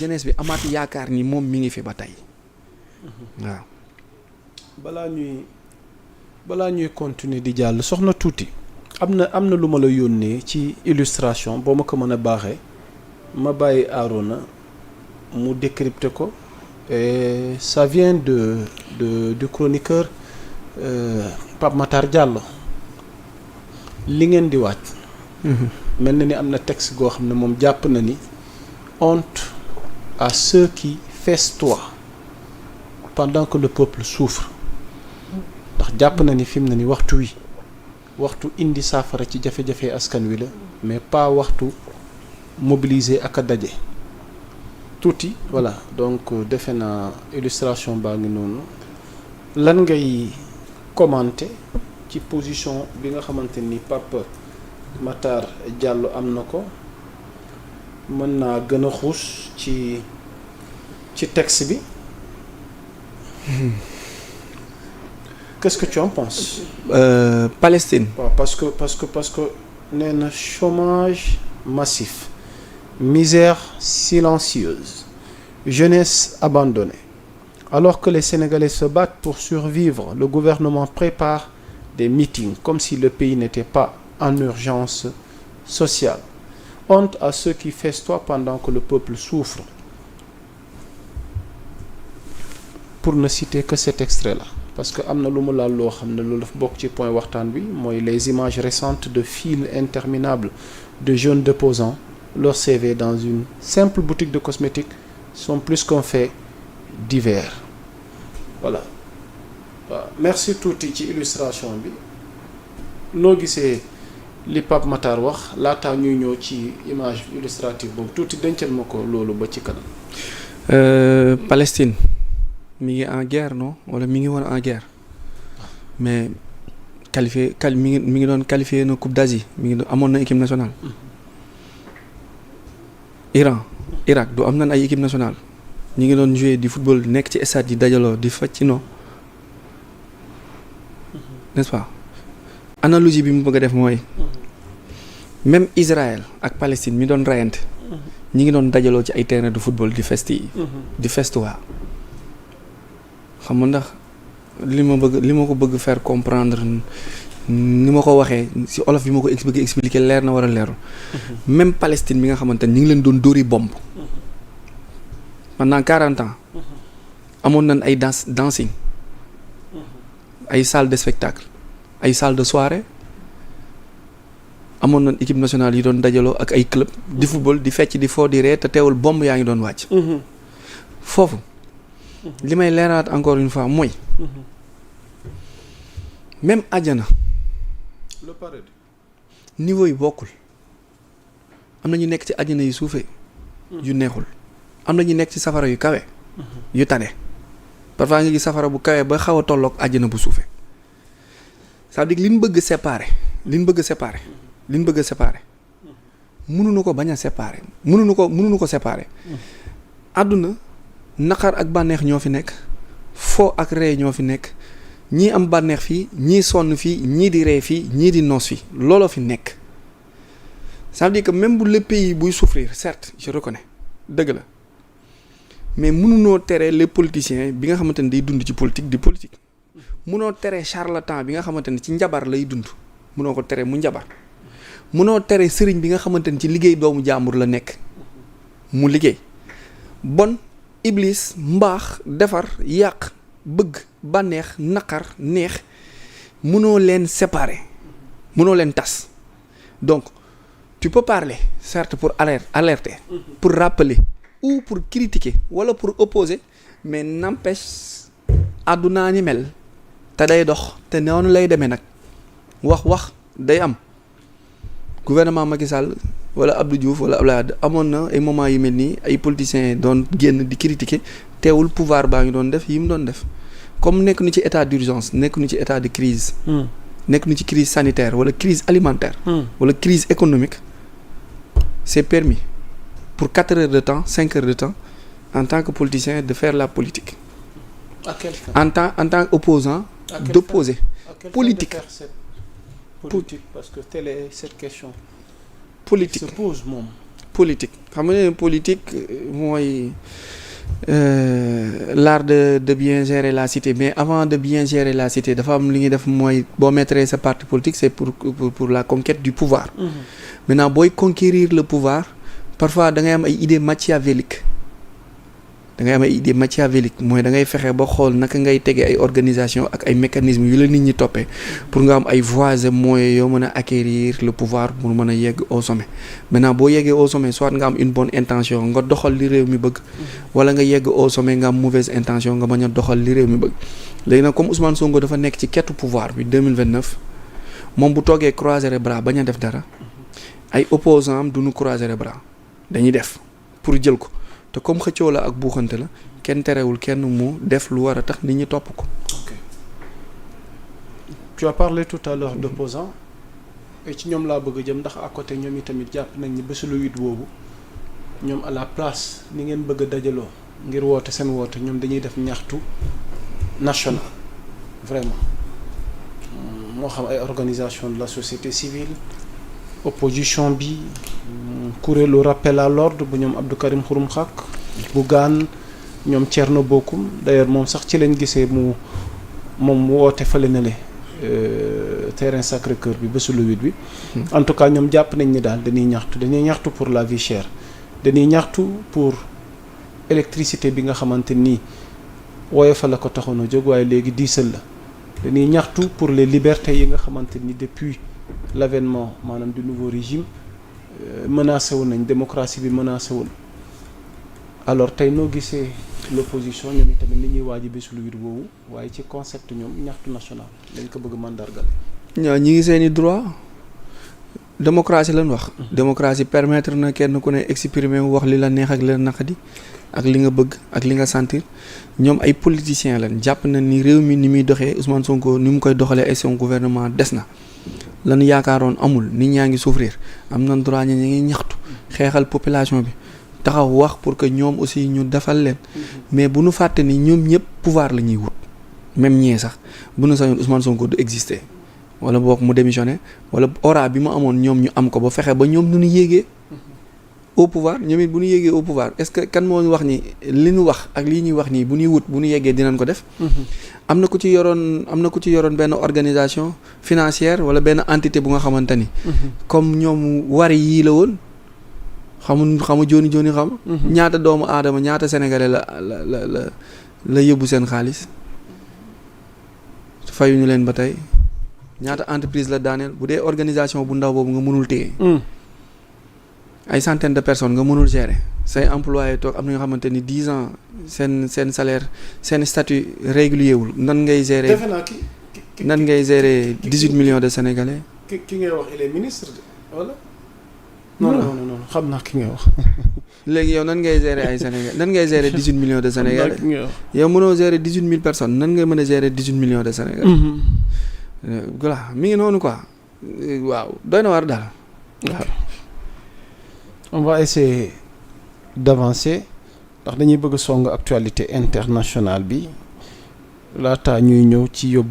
jeunesse bi amaat yaakaar ni moom mi ngi fi ba tey waaw. balaa ñuy continuer di jàll soxna tuuti am na lu ma la yónnee ci illustration boo ma ko mën a baaxee ma bàyyi Arona mu décrypter ko et ça vient du chroniqueur Pape Matar Diallo li ngeen di wàcc. mel na ni am na texte goo xam ne moom jàpp na ni honte à ceux qui festoient pendant que le peuple souffre ndax jàpp na ni fi mu ne ni waxtu indi saafara ci jafe-jafe askan wi la mais pas waxtu mobiliser ak a daje tuuti voilà donc defe naa illustration baa ngi noonu lan ngay commenter ci position bi nga xamante ni Pape Matar Diallo am na ko mën naa gën a xuus ci texte bi. Qu'est-ce que tu en penses? Palestine. waaw parce que nee na chômage massif, misère silencieuse, jeunesse abandonnée. Alors que les Sénégalais se battent pour survivre, le gouvernement prépare des meetings comme si le pays n'était pas en urgence sociale. Honte à ceux qui festoient pendant que le peuple souffre. Pour ne citer que cet extrait-là. Parce que am na lu mu laal loo xam ne loolu dafa bokk ci point waxtaan bi mooy les images récentes de files interminables de jeunes déposant leur CV dans une simple boutique de cosmétiques sont plus qu'un fait divers. Voilà. waaw merci tuuti ci illustration bi noo gisee li Pape Matar wax laataa ñuy ñëw ci image illustrative boobu tuuti dencal ma ko loolu ba ci kanam. Palestine mi ngi en guerre non wala mi ngi woon en guerre mais mi ngi doon qualifié na Coupe d'Asie mi ngi amoon na équipe nationale. Irak du am nañ ay équipe nationale ñi ngi doon jouer di football nekk ci stade yi dajaloo di fecc non n'est-ce pas. Analogie bi mu bëgg a def mooy même Israël ak Palestine mi doon rayante ñi ngi doon dajaloo ci ay terrain de football di festuwaa xam nga ndax li ma ko bëgg faire comprendre ni ma ko waxee ci olof bi ma ko bëgg expliquer leer na war a leerul même Palestine mi nga xamante ni ñi ngi leen doon dóori bomb pendant 40 ans amoon nañ ay dancing ay salle de spectacle ay salle de soirée amoon nañ équipe nationale yi doon dajaloo ak ay club di football di fecc di foo di ree te teewul bomb yaa ngi doon wàcc foofu li may leeraat encore une fois mooy même àjjana le paradis niveau yi bokkul am na ñu nekk ci àjjana yu suufee yu neexul am na ñu nekk ci safara yu kawe yu tane parfois nga gis safara bu kawe ba xaw a tolloog àjjana bu suufee c'est-à-dire li ñu bëgg séparer mënuñu ko bañ a séparer mënuñu ko séparer àdduna naqar ak bànneex ñoo fi nekk foo ak ree ñoo fi nekk ñii am bànneex fii ñii sonn fii ñii di ree fii ñii di noos fii looloo fi nekk ça veut dire que même bu le pays buy souffrir certes je reconnais dëgg la mais mënunoo tere les politiciens bi nga xamante ne day dund ci politique di politique mënoo tere charlatan bi nga xamante ne ci njabar lay dund mënoo ko tere mu njabar mënoo tere sëriñ bi nga xamante ne ci liggéey doomu jàmbur la nekk mu liggéey bon iblis mbaax defar yàq bëgg bànneex naqar neex mënoo leen séparer mënoo leen tas donc tu peux parler certes pour alerter pour rappeler ou pour critiquer wala pour opposer mais n'empêche àddunaa ni mel te day dox te noonu lay demee nag wax day am gouvernement Macky Sall wala Abdou Diouf wala Abdoulaye Wade amoon na ay moments yu mel nii ay politiciens doon génn di critiquer teewul pouvoir baa ngi doon def yi mu doon def comme nekk nu ci état d'urgence nekk nu ci état de crise nekk nu ci crise sanitaire wala crise alimentaire wala crise économique c'est permis pour 4 heures de temps 5 heures de temps en tant que politicien de faire la politique à quelle fin? en tant qu'opposant d'opposer politique politique parce que telle est cette question politique se pose moom politique xam nga ne politique mooy l'art de bien gérer la cité mais avant de bien gérer la cité dafa am li ñuy def mooy boo mettre sa parti politique c'est pour la conquête du pouvoir. Maintenant booy conquérir le pouvoir parfois da ngay am ay idées machiavéliques mooy da ngay fexe ba xool naka ngay tege ay organisation ak ay mécanismes yu la nit ñi toppee pour nga am ay voies et moyens yoo mën a acquérir le pouvoir pour mën a yegg au sommet. Maintenant boo yeggee au sommet soit nga am une bonne intention nga doxal li réew mi bëgg wala nga yegg au sommet nga am mauvaise intention nga bañ a doxal li réew mi bëgg. Léegi nag comme Ousmane Sonko dafa nekk ci quête pouvoir bi 2029 moom bu toogee croiser les bras bañ a def dara ay opposants am duñu croiser les bras dañuy def pour jël ko. te comme xëccoo la ak buuxante la kenn terewul kenn mu def lu war a tax nit ñi topp ko. Ok. Tu as parlé tout à l'heure d'opposants et ci ñoom laa bëgg a jëm ndax à côté ñoom itamit jàpp nañ ni bésu le 8 boobu ñoom à la place ni ngeen bëgg a dajaloo ngir woote seen woote ñoom dañuy def ñaxtu national vraiment moo xam ay organisation de la société civile opposition bi. kuréelu rappel à l'ordre bu ñoom Abdou Karim Xurum Xaq Bougane ñoom Thierno Bocoum d'ailleurs moom sax ci lañ gisee mu woote fële na le terrain Sacré-Cœur bi bésu le 8 bi en tout cas ñoom jàpp nañ ni daal dañuy ñaxtu pour la vie chère dañuy ñaxtu pour électricité bi nga xamante nii woyofa la ko taxoon a jóg waaye léegi diisal la dañuy ñaxtu pour les libertés yi nga xamante ni depuis l'avènement maanaam du nouveau régime menacé woon nañ démocratie bi menacé woon alors tey noo gisee l'opposition ñoom itamit ni ñuy waaj bésu lu 8 boobu waaye ci concept ñoom ñaxtu national dañ ko bëgg mandargal. ñoo ñi ngi seeni droit démocratie lañ wax. démocratie permettre na kenn ku ne exprimer wax li la neex ak li la naqadi ak li nga bëgg ak li nga sentir ñoom ay politiciens lañ jàpp na ni réew mi ni muy doxee Ousmane Sonko ni mu koy doxalee ay son gouvernement des na. lan yaakaaroon amul nit ñaa ngi souffrir am na droit ñi ngi ñaxtu xeexal population bi taxaw wax pour que ñoom aussi ñu defal leen mais bu nu fàtte ni ñoom ñëpp pouvoir la ñuy wut même ñee sax bu nu sañoon Ousmane Sonko du exister wala boog mu démissionné wala aura bi mu amoon ñoom ñu am ko ba fexe ba ñoom nu ñu yéegee au pouvoir ñoom it bu ñu yéegee au pouvoir est-ce que kan moo ñu wax ni li ñu wax ak lii ñuy wax nii bu ñuy wut bu ñu yeggee dinañ ko def. am na ku ci yoroon benn organisation financière wala benn entité bu nga xamante ni. comme ñoom wari yii la woon xamu jooni xam. ñaata doomu aadama ñaata sénégalais la yóbbu seen xaalis fayuñu leen ba tey ñaata entreprise la daaneel bu dee organisation bu ndaw boobu nga mënul téye. ay centaines de personnes nga mënul gérer say employés toog am na nga xamante ni 10 ans seen salaire seen statut régulier wul nan ngay gérer. defe naa nan ngay gérer 18 millions de sénégalais. ki ngay wax il est ministre wala. non xam naa ki ngay wax. léegi yow nan ngay gérer ay sénégalais nan ngay gérer 18 millions de sénégalais. yow mënoo gérer 18 000 personnes nan ngay mën a gérer 18 millions de sénégalais. voilà mi ngi noonu quoi waaw doy na war daal waaw. On va essayer d'avancer ndax dañuy bëgg a song actualité internationale bi laata ñuy ñëw ci yóbbu